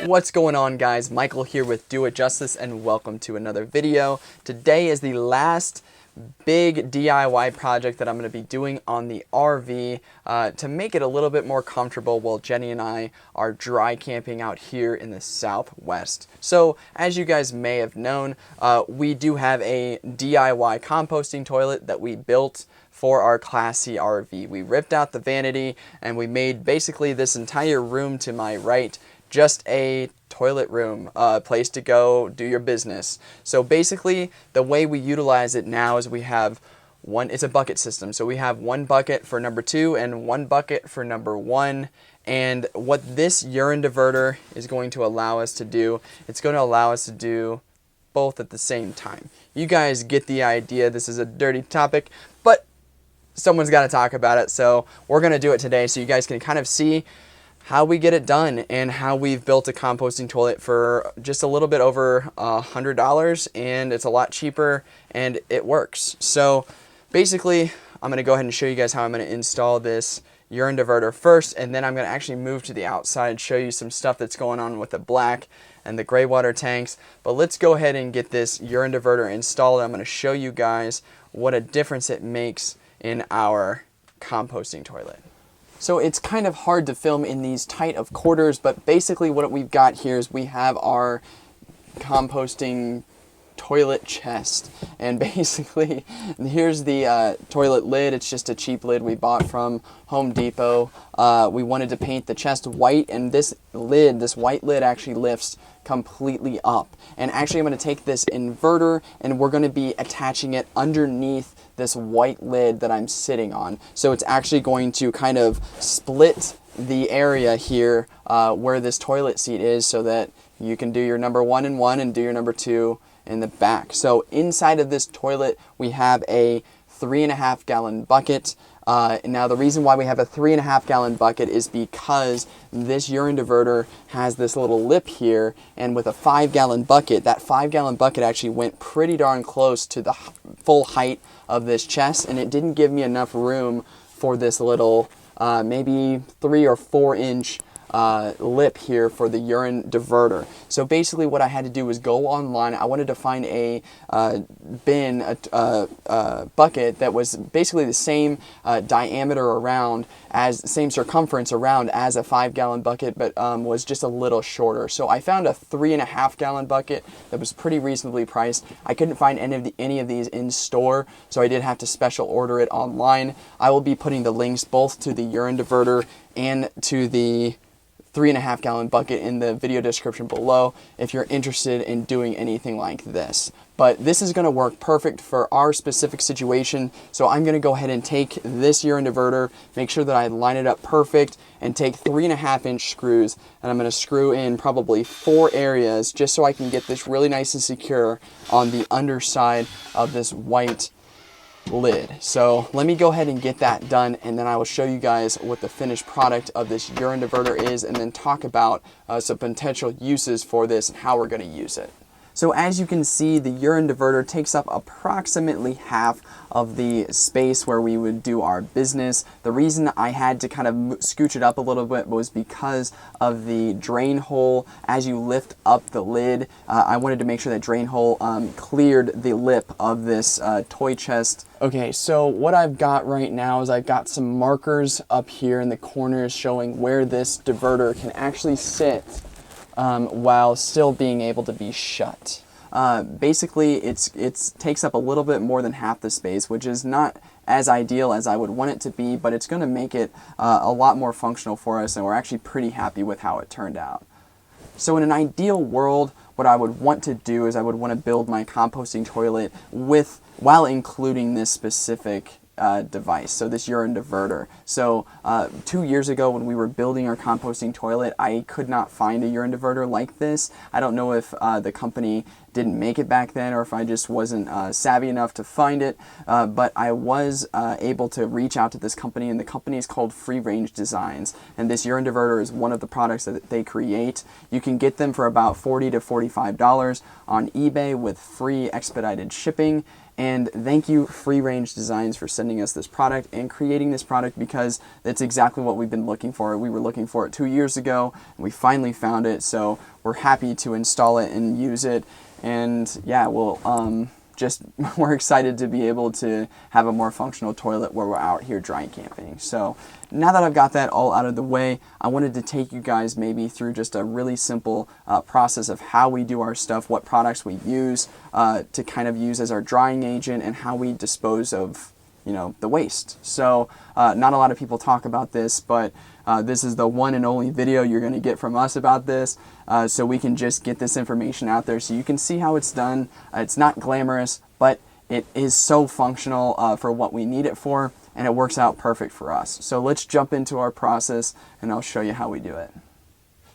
What's going on, guys? Michael here with Duet, Justus, and welcome to another video. Today is the last big DIY project that I'm going to be doing on the RV to make it a little bit more comfortable while Jenny and I are dry camping out here in the Southwest. So as you guys may have known, we do have a DIY composting toilet that we built for our Class C RV. We ripped out the vanity and we made basically this entire room to my right just a toilet room, a place to go do your business. So basically the way we utilize it now is we have it's a bucket system. So we have one bucket for number 2 and one bucket for number 1. And what this urine diverter is going to allow us to do, it's going to allow us to do both at the same time. You guys get the idea. This is a dirty topic, but someone's got to talk about it. So we're going to do it today so you guys can kind of see how we get it done and how we've built a composting toilet for just a little bit over $100, and it's a lot cheaper and it works. So basically I'm going to go ahead and show you guys how I'm going to install this urine diverter first, and then I'm going to actually move to the outside, show you some stuff that's going on with the black and the gray water tanks. But let's go ahead and get this urine diverter installed. I'm going to show you guys what a difference it makes in our composting toilet. So it's kind of hard to film in these tight of quarters, but basically what we've got here is we have our composting toilet chest, and basically here's the toilet lid. It's just a cheap lid we bought from Home Depot. We wanted to paint the chest white, and this white lid actually lifts completely up. And actually I'm going to take this inverter and we're going to be attaching it underneath this white lid that I'm sitting on. So it's actually going to kind of split the area here where this toilet seat is, so that you can do your number 1 in one and do your number 2 in the back. So inside of this toilet we have a 3.5 gallon bucket. Now the reason why we have a 3.5 gallon bucket is because this urine diverter has this little lip here, and with a 5 gallon bucket, that 5 gallon bucket actually went pretty darn close to the full height of this chest, and it didn't give me enough room for this little maybe 3 or 4 inch lip here for the urine diverter. So basically what I had to do was go online. I wanted to find a bin, a bucket that was basically the same diameter around, same circumference around as a 5 gallon bucket, but was just a little shorter. So I found a 3.5 gallon bucket that was pretty reasonably priced. I couldn't find any of these in store, so I did have to special order it online. I will be putting the links both to the urine diverter and to the 3.5 gallon bucket in the video description below if you're interested in doing anything like this. But this is going to work perfect for our specific situation. So I'm going to go ahead and take this urine diverter, make sure that I line it up perfect, and take 3.5 inch screws, and I'm going to screw in probably 4 areas just so I can get this really nice and secure on the underside of this white lid. So let me go ahead and get that done, and then I will show you guys what the finished product of this urine diverter is, and then talk about some potential uses for this and how we're going to use it. So as you can see, the urine diverter takes up approximately half of the space where we would do our business. The reason I had to kind of scooch it up a little bit was because of the drain hole. As you lift up the lid, I wanted to make sure that drain hole cleared the lip of this toy chest. Okay, so what I've got right now is I've got some markers up here in the corners showing where this diverter can actually sit while still being able to be shut. Basically, it takes up a little bit more than half the space, which is not as ideal as I would want it to be, but it's going to make it a lot more functional for us, and we're actually pretty happy with how it turned out. So in an ideal world, what I would want to do is I would want to build my composting toilet while including this specific device, so this urine diverter. So 2 years ago when we were building our composting toilet, I could not find a urine diverter like this. I don't know if the company didn't make it back then or if I just wasn't savvy enough to find it, but I was able to reach out to this company, and the company is called Free Range Designs, and this urine diverter is one of the products that they create. You can get them for about $40 to $45 on eBay with free expedited shipping. And thank you, Free Range Designs, for sending us this product and creating this product, because that's exactly what we've been looking for. We were looking for it 2 years ago, and we finally found it, so we're happy to install it and use it. And yeah, we're excited to be able to have a more functional toilet where we're out here dry camping. So now that I've got that all out of the way, I wanted to take you guys maybe through just a really simple process of how we do our stuff, what products we use to kind of use as our drying agent, and how we dispose of, you know, the waste. So not a lot of people talk about this, but this is the one and only video you're going to get from us about this, so we can just get this information out there so you can see how it's done. It's not glamorous, but it is so functional for what we need it for, and it works out perfect for us. So let's jump into our process, and I'll show you how we do it.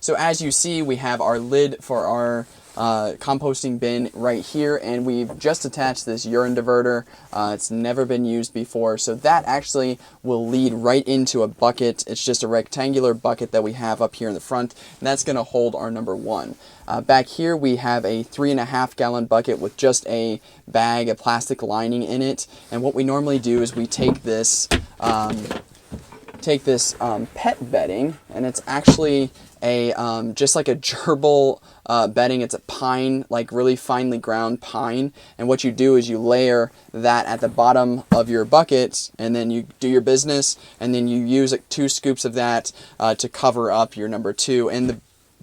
So as you see, we have our lid for our composting bin right here, and we've just attached this urine diverter. It's never been used before, so that actually will lead right into a bucket. It's just a rectangular bucket that we have up here in the front, and that's going to hold our number 1. Back here we have a 3.5 gallon bucket with just a bag, a plastic lining in it, and what we normally do is we take this pet bedding, and it's actually a just like a gerbil bedding. It's a pine, like really finely ground pine, and what you do is you layer that at the bottom of your bucket, and then you do your business, and then you use like 2 scoops of that to cover up your number 2. And the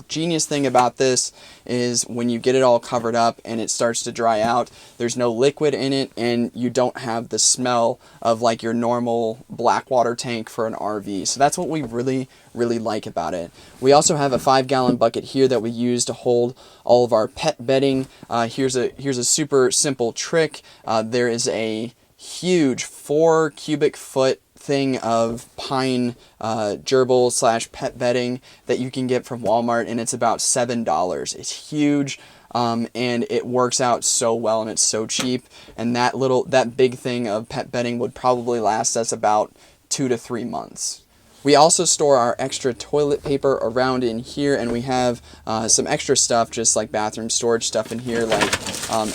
genius thing about this is when you get it all covered up and it starts to dry out, there's no liquid in it, and you don't have the smell of like your normal black water tank for an RV. So that's what we really like about it. We also have a 5 gallon bucket here that we use to hold all of our pet bedding. Here's a super simple trick. There is a huge 4 cubic foot thing of pine gerbil / pet bedding that you can get from Walmart, and it's about $7. It's huge, and it works out so well, and it's so cheap. And that big thing of pet bedding would probably last us about 2 to 3 months. We also store our extra toilet paper around in here, and we have some extra stuff, just like bathroom storage stuff in here, like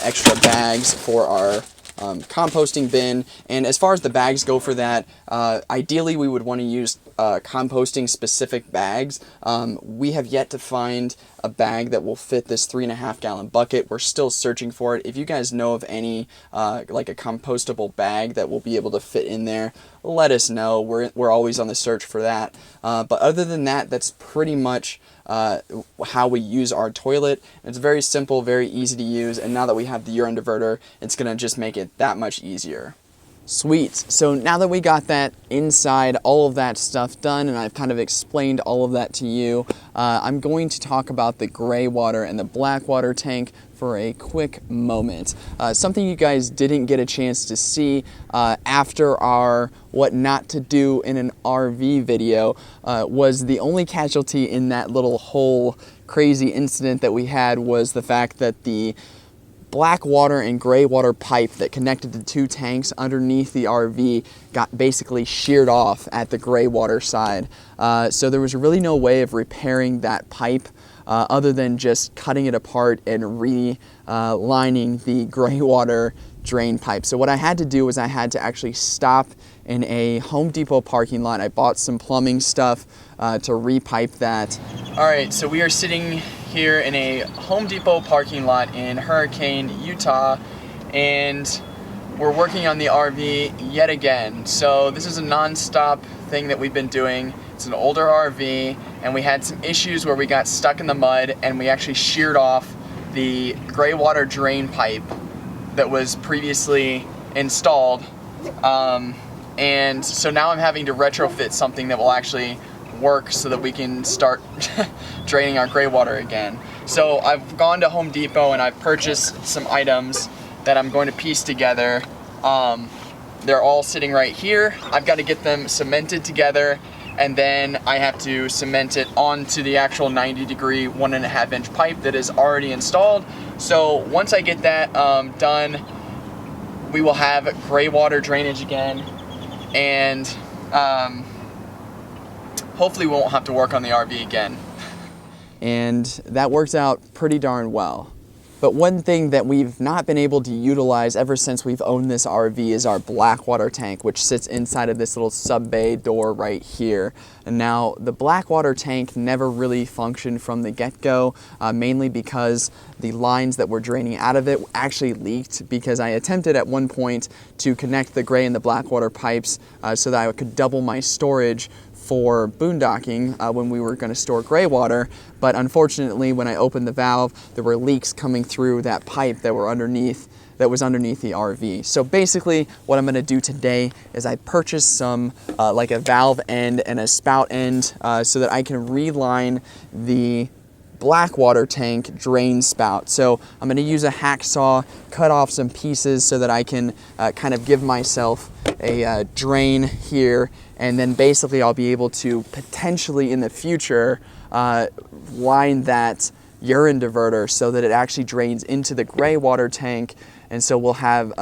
extra bags for our composting bin. And as far as the bags go for that, ideally we would want to use composting specific bags. We have yet to find a bag that will fit this 3.5 gallon bucket. We're still searching for it. If you guys know of any like a compostable bag that will be able to fit in there, let us know. We're always on the search for that. But other than that, that's pretty much how we use our toilet. It's very simple, very easy to use, and now that we have the urine diverter, it's gonna just make it that much easier. Sweet. So now that we got that inside, all of that stuff done, and I've kind of explained all of that to you, I'm going to talk about the gray water and the black water tank for a quick moment. Something you guys didn't get a chance to see after our what not to do in an RV video was the only casualty in that little whole crazy incident that we had was the fact that the black water and gray water pipe that connected the 2 tanks underneath the RV got basically sheared off at the gray water side. So there was really no way of repairing that pipe other than just cutting it apart and relining the gray water drain pipe. So what I had to do was I had to actually stop in a Home Depot parking lot. I bought some plumbing stuff to repipe that. All right, so we are sitting here in a Home Depot parking lot in Hurricane, Utah, and we're working on the RV yet again. So this is a non-stop thing that we've been doing. It's an older RV, and we had some issues where we got stuck in the mud, and we actually sheared off the gray water drain pipe that was previously installed. And so now I'm having to retrofit something that will actually work so that we can start draining our gray water again. So I've gone to Home Depot and I've purchased some items that I'm going to piece together. They're all sitting right here. I've got to get them cemented together, and then I have to cement it onto the actual 90-degree 1.5 inch pipe that is already installed. So once I get that done, we will have gray water drainage again, and hopefully we won't have to work on the RV again. And that works out pretty darn well. But one thing that we've not been able to utilize ever since we've owned this RV is our black water tank, which sits inside of this little sub bay door right here. And now the black water tank never really functioned from the get-go, mainly because the lines that were draining out of it actually leaked, because I attempted at one point to connect the gray and the black water pipes so that I could double my storage for boondocking when we were going to store gray water, but unfortunately when I opened the valve there were leaks coming through that pipe that was underneath the RV. So basically what I'm going to do today is I purchased some like a valve end and a spout end so that I can reline the black water tank drain spout. So I'm going to use a hacksaw, cut off some pieces so that I can kind of give myself a drain here, and then basically I'll be able to potentially in the future line that urine diverter so that it actually drains into the gray water tank, and so we'll have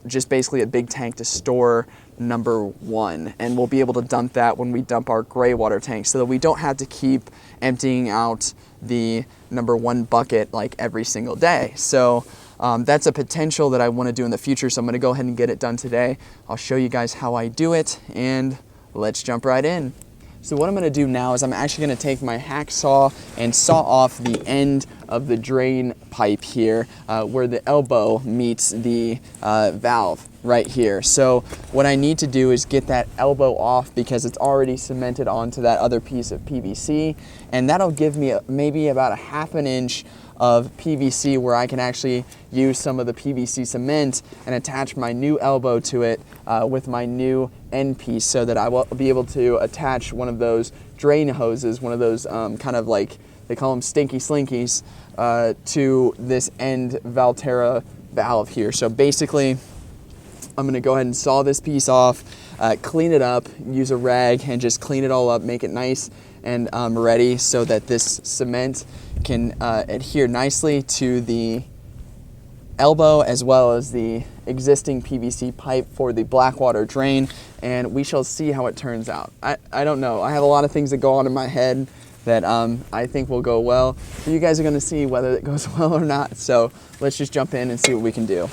just basically a big tank to store number one, and we'll be able to dump that when we dump our gray water tank so that we don't have to keep emptying out the number one bucket like every single day. So that's a potential that I want to do in the future, so I'm going to go ahead and get it done today. I'll show you guys how I do it, and let's jump right in. So what I'm going to do now is I'm actually going to take my hacksaw and saw off the end of the drain pipe here where the elbow meets the valve right here. So what I need to do is get that elbow off because it's already cemented onto that other piece of PVC, and that'll give me maybe about a ½ an inch of PVC where I can actually use some of the PVC cement and attach my new elbow to it with my new end piece so that I will be able to attach one of those drain hoses, one of those kind of like, they call them stinky slinkies, to this end Valterra valve here. So basically, I'm gonna go ahead and saw this piece off, clean it up, use a rag and just clean it all up, make it nice and ready so that this cement can adhere nicely to the elbow as well as the existing PVC pipe for the black water drain, and we shall see how it turns out. I don't know. I have a lot of things that go on in my head that I think will go well. So you guys are gonna see whether it goes well or not. So let's just jump in and see what we can do.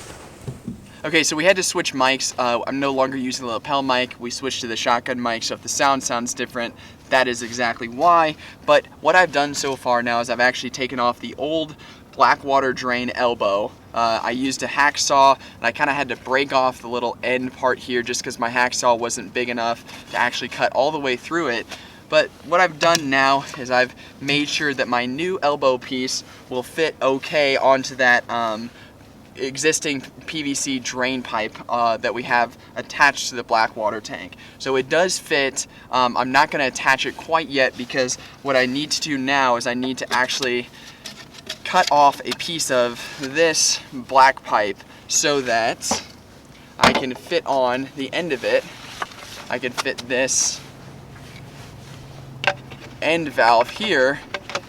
Okay, so we had to switch mics. I'm no longer using the lapel mic. We switched to the shotgun mic, so if the sound sounds different, that is exactly why. But what I've done so far now is I've actually taken off the old black water drain elbow. I used a hacksaw, and I kind of had to break off the little end part here just because my hacksaw wasn't big enough to actually cut all the way through it. But what I've done now is I've made sure that my new elbow piece will fit okay onto that existing PVC drain pipe that we have attached to the black water tank. So it does fit. I'm not going to attach it quite yet because what I need to do now is I need to actually cut off a piece of this black pipe so that I can fit on the end of it. I can fit this end valve here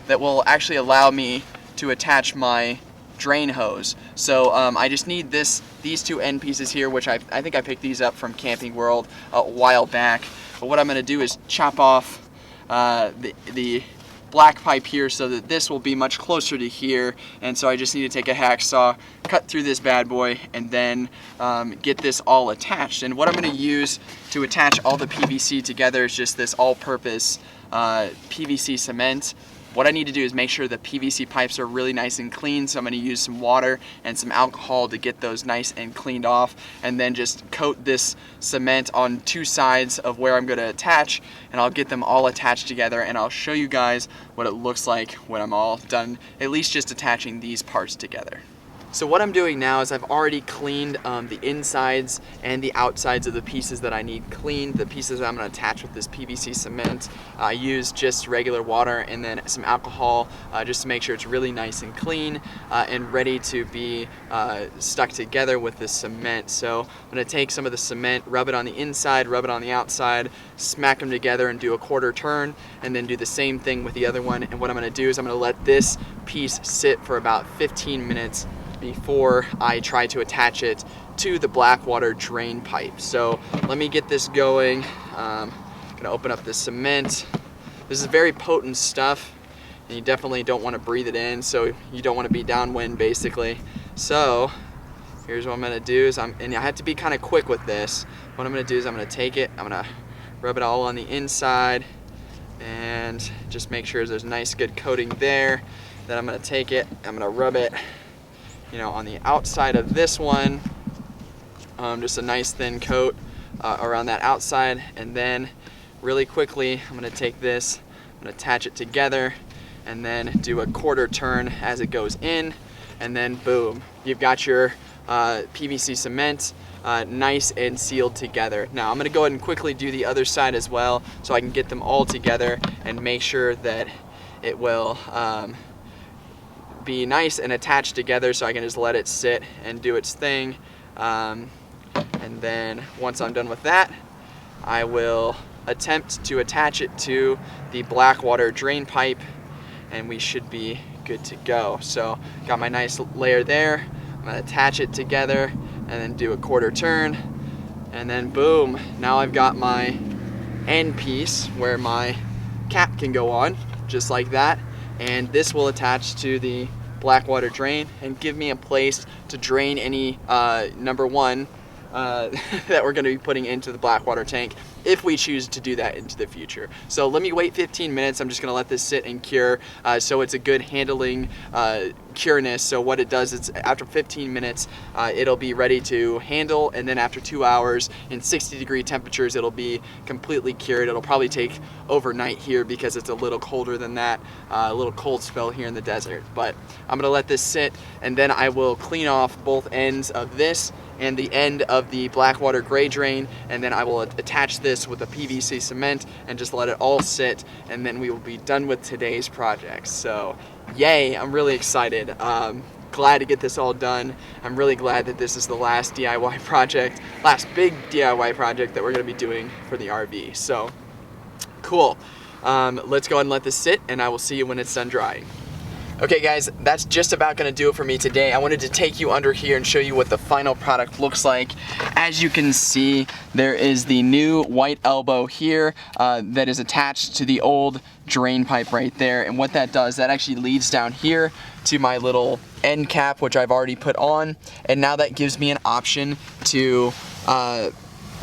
that will actually allow me to attach my drain hose. So I just need these two end pieces here, which I think I picked these up from Camping World a while back. But what I'm going to do is chop off the black pipe here so that this will be much closer to here, and so I just need to take a hacksaw, cut through this bad boy, and then get this all attached. And what I'm going to use to attach all the PVC together is just this all-purpose PVC cement. What I need to do is make sure the PVC pipes are really nice and clean, so I'm going to use some water and some alcohol to get those nice and cleaned off, and then just coat this cement on two sides of where I'm going to attach, and I'll get them all attached together, and I'll show you guys what it looks like when I'm all done, at least just attaching these parts together. So what I'm doing now is I've already cleaned the insides and the outsides of the pieces that I need cleaned. The pieces that I'm going to attach with this PVC cement, I use just regular water and then some alcohol just to make sure it's really nice and clean and ready to be stuck together with the cement. So I'm going to take some of the cement, rub it on the inside, rub it on the outside, smack them together and do a quarter turn, and then do the same thing with the other one. And what I'm going to do is I'm going to let this piece sit for about 15 minutes before I try to attach it to the black water drain pipe. So let me get this going. I'm gonna open up the cement. This is very potent stuff. and you definitely don't want to breathe it in, so you don't want to be downwind basically. So here's what I'm gonna do is and I have to be kind of quick with this. What I'm gonna do is I'm gonna take it, I'm gonna rub it all on the inside and just make sure there's a nice good coating there. Then I'm gonna take it, I'm gonna rub it, you know, on the outside of this one, just a nice thin coat around that outside. And then really quickly, I'm gonna take this, I'm gonna attach it together and then do a quarter turn as it goes in, and then boom, you've got your PVC cement nice and sealed together. Now I'm gonna go ahead and quickly do the other side as well so I can get them all together and make sure that it will be nice and attached together, so I can just let it sit and do its thing. And then once I'm done with that, I will attempt to attach it to the black water drain pipe, and we should be good to go. So got my nice layer there. I'm gonna attach it together and then do a quarter turn, and then boom, now I've got my end piece where my cap can go on, just like that, and this will attach to the black water drain and give me a place to drain any number one that we're going to be putting into the black water tank if we choose to do that into the future. So let me wait 15 minutes. I'm just going to let this sit and cure so it's a good handling cureness. So what it does is after 15 minutes it'll be ready to handle, and then after 2 hours in 60-degree temperatures it'll be completely cured. It'll probably take overnight here because it's a little colder than that, a little cold spell here in the desert. But I'm going to let this sit, and then I will clean off both ends of this and the end of the black water gray drain, and then I will attach this with a PVC cement and just let it all sit, and then we will be done with today's project. So yay, I'm really excited. Glad to get this all done. I'm really glad that this is the last DIY project, last big DIY project that we're gonna be doing for the RV. So cool. Let's go ahead and let this sit, and I will see you when it's done drying. Okay guys, that's just about gonna do it for me today. I wanted to take you under here and show you what the final product looks like. As you can see, there is the new white elbow here that is attached to the old drain pipe right there. And what that does, that actually leads down here to my little end cap, which I've already put on. And now that gives me an option to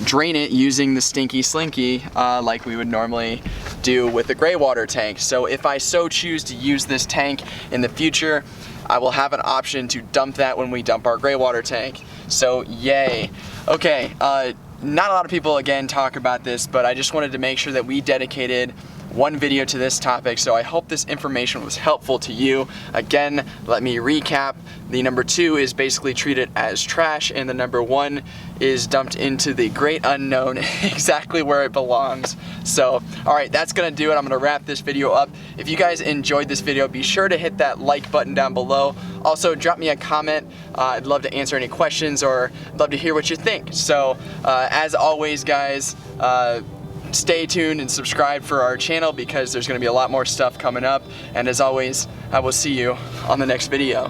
drain it using the stinky slinky like we would normally do with the gray water tank. So if I so choose to use this tank in the future, I will have an option to dump that when we dump our gray water tank. So yay. Okay, not a lot of people again talk about this, but I just wanted to make sure that we dedicated one video to this topic, so I hope this information was helpful to you. Again, let me recap. The number 2 is basically treated as trash, and the number 1 is dumped into the great unknown, exactly where it belongs. So, alright, that's gonna do it. I'm gonna wrap this video up. If you guys enjoyed this video, be sure to hit that like button down below. Also, drop me a comment. I'd love to answer any questions, or I'd love to hear what you think. So, as always, guys, stay tuned and subscribe for our channel because there's going to be a lot more stuff coming up. And as always, I will see you on the next video.